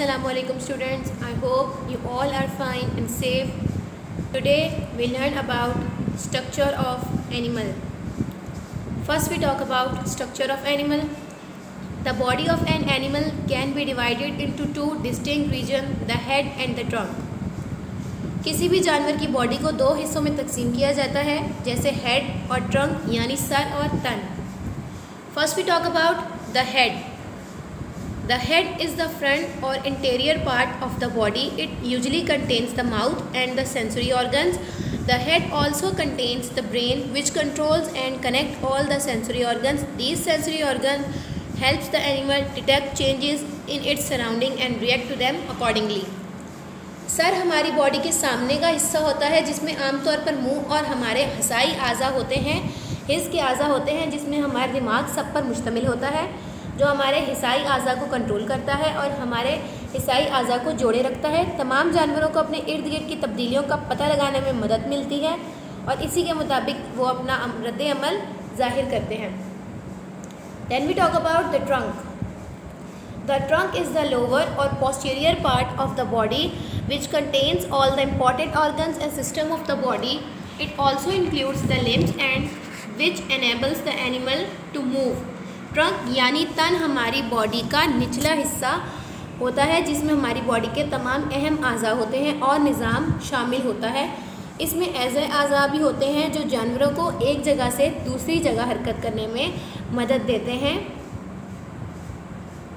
Assalamualaikum students. I hope you all are fine and safe. Today we learn about structure of animal. First we talk about structure of animal. The body of an animal can be divided into two distinct regions, the head and the trunk. किसी भी जानवर की body को दो हिस्सों में तकसीम किया जाता है, जैसे हेड और ट्रंक यानी सर और तन. First we talk about the head. The head is the front or interior part of the body. It usually contains the mouth and the sensory organs. The head also contains the brain, which controls and connects all the sensory organs. These sensory organs helps the animal detect changes in its surrounding and react to them accordingly. Sir हमारी body के सामने का हिस्सा होता है, जिसमें आमतौर पर मुंह और हमारे हसाई आज़ा होते हैं, हिस्स के आज़ा होते हैं, जिसमें हमारा दिमाग सब पर मुश्तमिल होता है, जो हमारे हिसाई आज़ा को कंट्रोल करता है और हमारे हिसाई आज़ा को जोड़े रखता है. तमाम जानवरों को अपने इर्द गिर्द की तब्दीलियों का पता लगाने में मदद मिलती है और इसी के मुताबिक वो अपना रद्द अमल ज़ाहिर करते हैं. Then we talk about the trunk. The trunk is the lower or posterior part of the body which contains all the important organs and system of the body. It also includes the limbs and which enables the animal to move. Trunk यानी तन हमारी body का निचला हिस्सा होता है, जिसमें हमारी बॉडी के तमाम अहम आज़ा होते हैं और निज़ाम शामिल होता है. इसमें ऐसे आज़ा भी होते हैं जो जानवरों को एक जगह से दूसरी जगह हरकत करने में मदद देते हैं.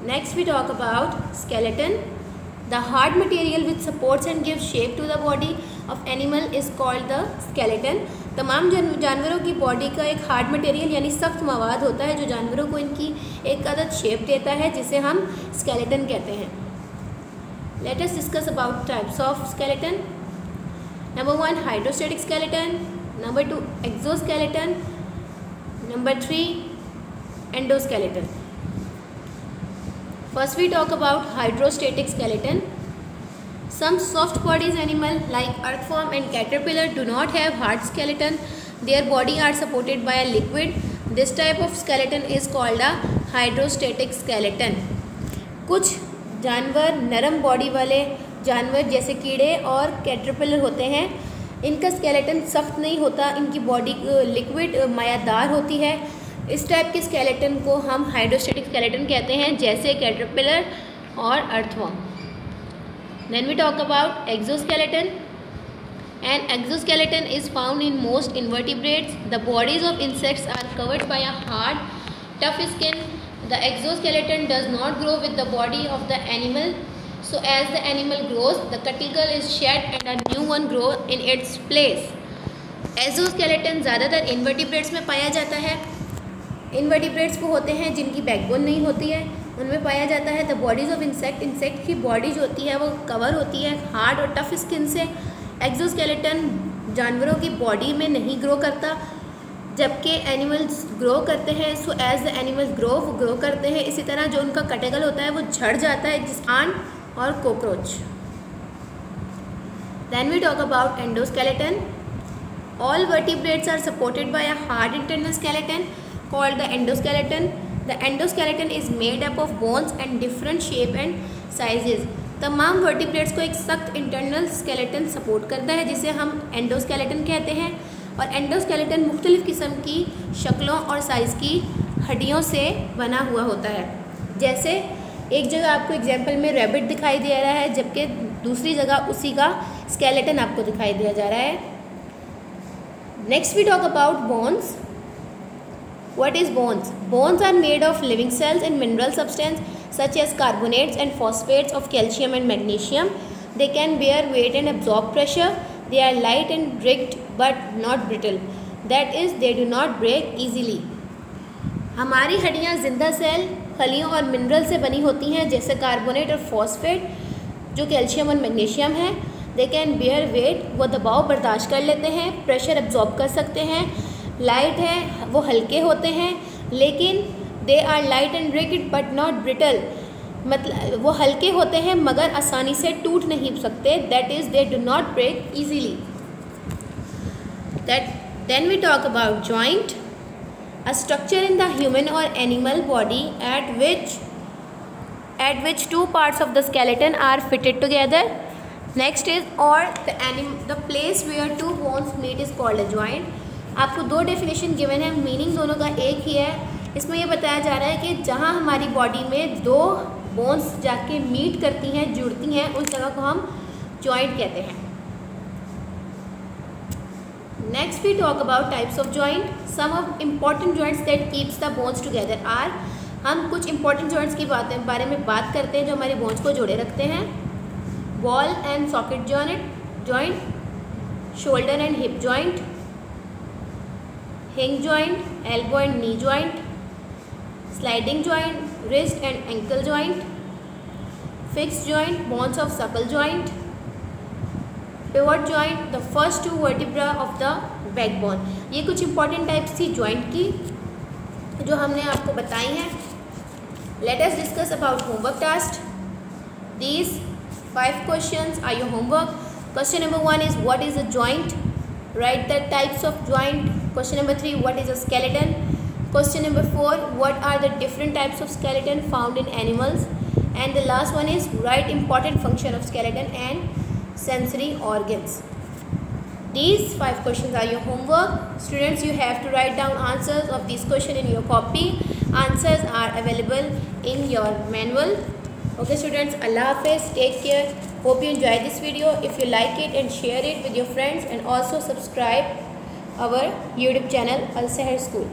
Next we talk about skeleton. The hard material which supports and gives shape to the body of animal is called the skeleton. तमाम जानवरों की बॉडी का एक हार्ड मटेरियल यानी सख्त मवाद होता है, जो जानवरों को इनकी एक आदत शेप देता है, जिसे हम स्केलेटन कहते हैं. Let us discuss about types of skeleton. Number 1 hydrostatic skeleton, number 2 exoskeleton, number 3 endoskeleton. First we talk about hydrostatic skeleton. Some soft bodies animal like earthworm and caterpillar do not have hard skeleton. Their body are supported by a liquid. This type of skeleton is called a hydrostatic skeleton. कुछ जानवर नरम body वाले जानवर जैसे कीड़े और caterpillar होते हैं. इनका स्केलेटन सख्त नहीं होता, इनकी बॉडी लिक्विड मायादार होती है. इस टाइप के स्केलेटन को हम हाइड्रोस्टेटिक स्केलेटन कहते हैं, जैसे कैटरपिलर और earthworm. Then we talk about exoskeleton. An exoskeleton is found in most invertebrates. The bodies of insects are covered by a hard tough skin. The exoskeleton does not grow with the body of the animal, so as the animal grows the cuticle is shed and a new one grow in its place. Exoskeleton ज़्यादातर invertebrates में पाया जाता है. Invertebrates वो होते हैं जिनकी backbone नहीं होती है, उनमें पाया जाता है. द बॉडीज़ ऑफ इंसेक्ट की बॉडी जो होती है वो कवर होती है हार्ड और टफ स्किन से. एक्सोस्केलेटन जानवरों की बॉडी में नहीं ग्रो करता, जबकि एनिमल्स ग्रो करते हैं. So as the animals grow वो ग्रो करते हैं. इसी तरह जो उनका कटेगल होता है वो झड़ जाता है, जिस आंट और cockroach. Then we talk about endoskeleton. All vertebrates are supported by a hard internal skeleton called the endoskeleton. The endoskeleton is made up of bones and different shape and sizes. तमाम vertebrates को एक सख्त internal skeleton support करता है, जिसे हम endoskeleton कहते हैं. और एंडोस्केलेटन मुख्तलिफ़ किस्म की शक्लों और साइज़ की हड्डियों से बना हुआ होता है. जैसे एक जगह आपको एग्जाम्पल में रैबिट दिखाई दे रहा है, जबकि दूसरी जगह उसी का स्केलेटन आपको दिखाई दिया जा रहा है. Next we talk about bones. What is bones? Bones are made of living cells and mineral substance such as carbonates and phosphates of calcium and magnesium. They can bear weight and absorb pressure. They are light and rigged but not brittle. That is, they do not break easily. हमारी हड्डियाँ जिंदा cell, खलियों और mineral से बनी होती हैं, जैसे carbonate और फॉस्फेट जो कैल्शियम और मैग्नीशियम है. They can bear weight, वो दबाव बर्दाश्त कर लेते हैं, प्रेशर एब्जॉर्ब कर सकते हैं. लाइट है, वो हल्के होते हैं, लेकिन they are light and rigid but not brittle. मतलब वो हल्के होते हैं मगर आसानी से टूट नहीं सकते. That is they do not break easily. Then we talk about joint. A structure in the human or animal body at which at which two parts of the skeleton are fitted together. Next is the place where two bones meet is called a joint. आपको दो definition given है, meaning दोनों का एक ही है. इसमें यह बताया जा रहा है कि जहाँ हमारी बॉडी में दो बोन्स जाके मीट करती हैं, जुड़ती हैं, उस जगह को हम जॉइंट कहते हैं. Next we talk about types of joint. Some of important joints that keeps the bones together are. हम कुछ इंपॉर्टेंट जॉइंट्स की बारे में बात करते हैं जो हमारे बोन्स को जोड़े रखते हैं. Ball and socket joint, shoulder and hip joint, hinge joint, elbow and knee joint, sliding joint, wrist and ankle joint, fix joint, bones of skull joint, pivot joint, the first two vertebra of the backbone. ये कुछ important types थी joint की जो हमने आपको बताई हैं. Let us discuss about homework task. These 5 questions are your homework. Question number 1 is what is a joint? Write the types of joint. Question number 3, what is a skeleton? Question number 4, what are the different types of skeleton found in animals? And the last one is write important function of skeleton and sensory organs. These 5 questions are your homework. Students, you have to write down answers of these questions in your copy. Answers are available in your manual. Okay students, Allah Hafiz, take care. Hope you enjoy this video. If you like it, and share it with your friends, and also subscribe our YouTube channel Al Seher School.